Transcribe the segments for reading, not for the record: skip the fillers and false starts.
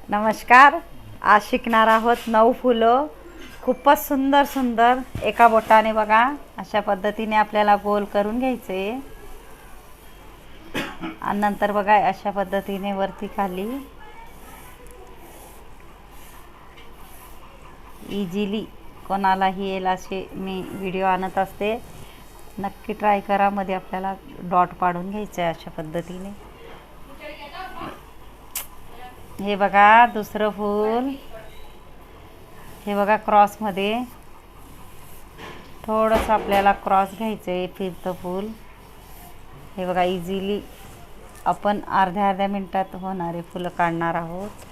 नमस्कार. आज शिकणार आहोत 9 फुलं. खूपच सुंदर सुंदर एका बोटाने बघा अशा पद्धतीने आपल्याला गोल करून घ्यायचे आणि नंतर बघा अशा पद्धतीने वरती खाली इझिली कोणालाही येईल असे मी व्हिडिओ आणत असते. नक्की ट्राय करा. मध्ये आपल्याला डॉट पाडून घ्यायचं आहे अशा पद्धतीने. हे बघा दुसरं फूल. हे बघा क्रॉसमध्ये थोडंसं आपल्याला क्रॉस घ्यायचं आहे फिरतं फूल. हे बघा इझिली आपण अर्ध्या मिनिटात होणारे फुलं काढणार आहोत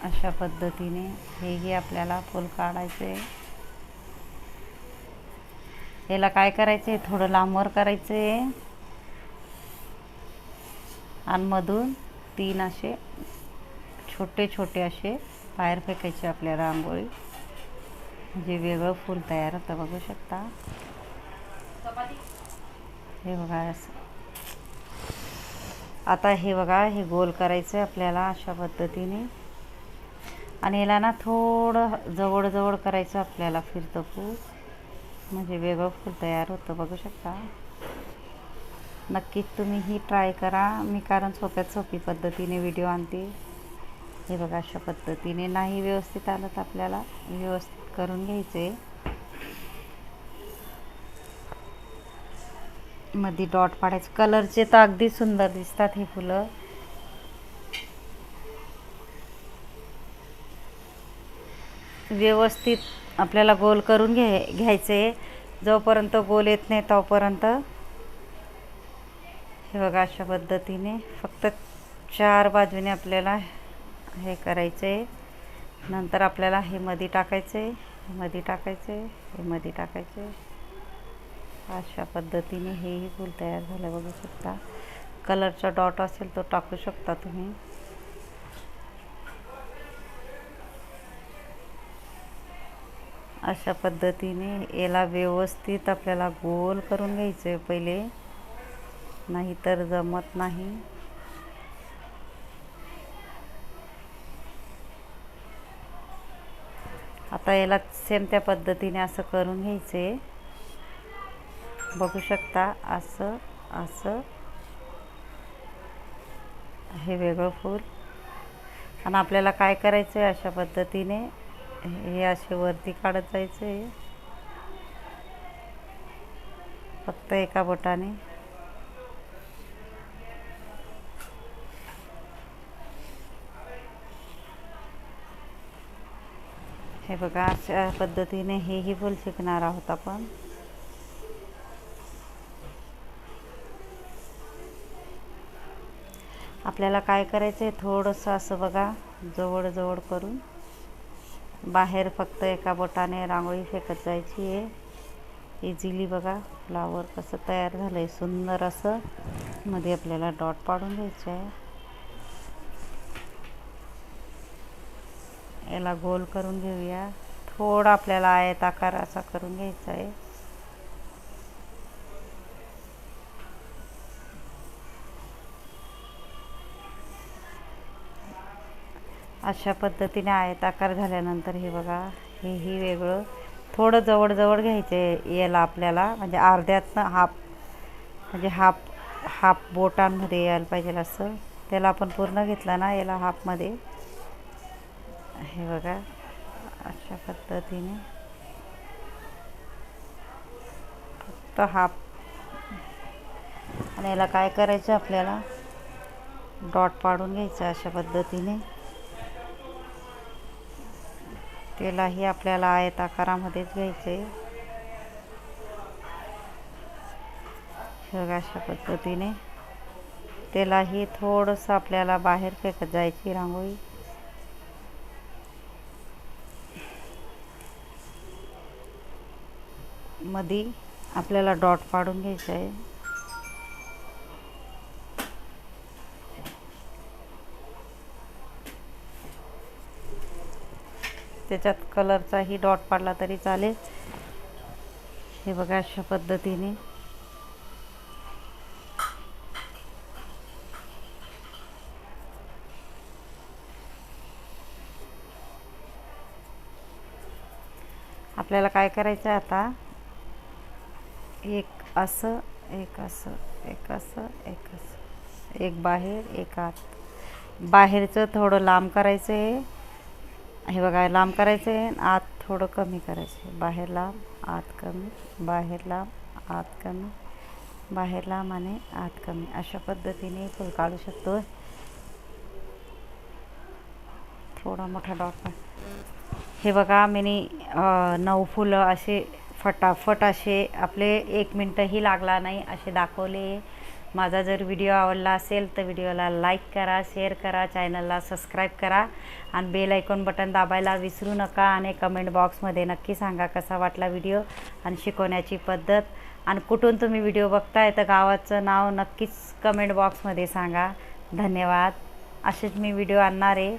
अशा पद्धतीने. हेही आपल्याला फूल काढायचे. याला काय करायचे, थोडं लांबवर करायचे आणि मधून 3 असे छोटे छोटे असे बाहेर फेकायचे आपल्या रांगोळी. म्हणजे वेगळं फूल तयार होतं. बघू शकता. हे बघा असं. आता हे बघा हे गोल करायचं आपल्याला अशा पद्धतीने आणि याला ना थोडं जवळ जवळ करायचं आपल्याला फिरतं फूल. म्हणजे वेगळं फूल तयार होतं. बघू शकता. नक्कीच तुम्ही ही ट्राय करा. मी कारण सोप्यात सोपी पद्धतीने व्हिडिओ आणते. हे बघा अशा पद्धतीने. नाही व्यवस्थित आलं तर आपल्याला व्यवस्थित करून घ्यायचे. मध्ये डॉट पाडायचे. कलरचे तर अगदी सुंदर दिसतात हे फुलं. व्यवस्थित आपल्याला गोल करून घ्यायचे. जोपर्यंत गोल येत नाही तोपर्यंत. हे बघा अशा पद्धतीने फक्त 4 बाजूने आपल्याला हे करायचे. नंतर आपल्याला हे मध्ये टाकायचे, मध्ये टाकायचे, हे मध्ये टाकायचे. अशा पद्धतीने हेही फूल तयार झालं. बघू शकता. कलरचा डॉट असेल तो टाकू शकता तुम्ही. अशा पद्धतीने याला व्यवस्थित आपल्याला गोल करून घ्यायचे पहिले, नाहीतर जमत नाही. आता याला सेम त्या पद्धतीने असं करून घ्यायचे. बघू शकता. असं असं हे वेगळं फूल. आणि आपल्याला काय करायचं आहे, अशा पद्धतीने हे असे वरती काढत जायचे फक्त एका बोटाने. हे बघा अशा पद्धतीने हेही फूल शिकणार आहोत आपण. आपल्याला काय करायचं आहे, थोडंसं असं बघा जवळ जवळ करून बाहेर फक्त एका बोटाने रांगोळी फेकत जायची आहे. इझिली बघा फ्लावर कसं तयार झालं आहे सुंदर असं. मध्ये आपल्याला डॉट पाडून घ्यायचं आहे. याला गोल करून घेऊया. थोडा आपल्याला आयत आकार असा करून घ्यायचा आहे. अशा पद्धतीने आयत आकार झाल्यानंतर हे बघा हेही वेगळं थोडं जवळ जवळ घ्यायचे याला आपल्याला. म्हणजे अर्ध्यातनं हाफ, म्हणजे हाफ बोटांमध्ये यायला पाहिजे असं. त्याला आपण पूर्ण घेतला ना याला हाफमध्ये. हे बघा अशा पद्धतीने फक्त हाफ. आणि याला काय करायचं आपल्याला डॉट पाडून घ्यायचं अशा पद्धतीने. त्यालाही आपल्याला आयत आकारामध्येच घ्यायचे. बघा अशा पद्धतीने. त्यालाही थोडंसं आपल्याला बाहेर फेकत जायची रांगोळी. मध्ये आपल्याला डॉट पाडून घ्यायचं आहे. त्याच्यात कलरचाही डॉट पाडला तरी चालेल. हे बघा अशा पद्धतीने. आपल्याला काय करायचं आहे आता, एक असं एक असं एक असं एक असं, एक बाहेर एक आत. बाहेरचं थोडं लांब करायचं आहे, हे बघा लांब करायचं आहे, आत थोडं कमी करायचं आहे. बाहेर लांब आत कमी, बाहेर लांब आत कमी, बाहेर लांब आणि आत कमी, अशा पद्धतीने फुल काढू शकतो. थोडा मोठा डॉट. हे बघा मी 9 फुलं असे फटाफट असे आपले 1 मिनटंही लागला नाही असे दाखवले. माझा जर व्हिडिओ आवडला असेल तर व्हिडिओला लाईक करा, शेअर करा, चॅनलला सबस्क्राईब करा आणि बेल आयकॉन बटन दाबायला विसरू नका. आणि कमेंट बॉक्समध्ये नक्की सांगा कसा वाटला व्हिडिओ आणि शिकवण्याची पद्धत, आणि कुठून तुम्ही व्हिडिओ बघताय तर गावाचं नाव नक्कीच कमेंट बॉक्समध्ये सांगा. धन्यवाद. असेच मी व्हिडिओ आणणार आहे.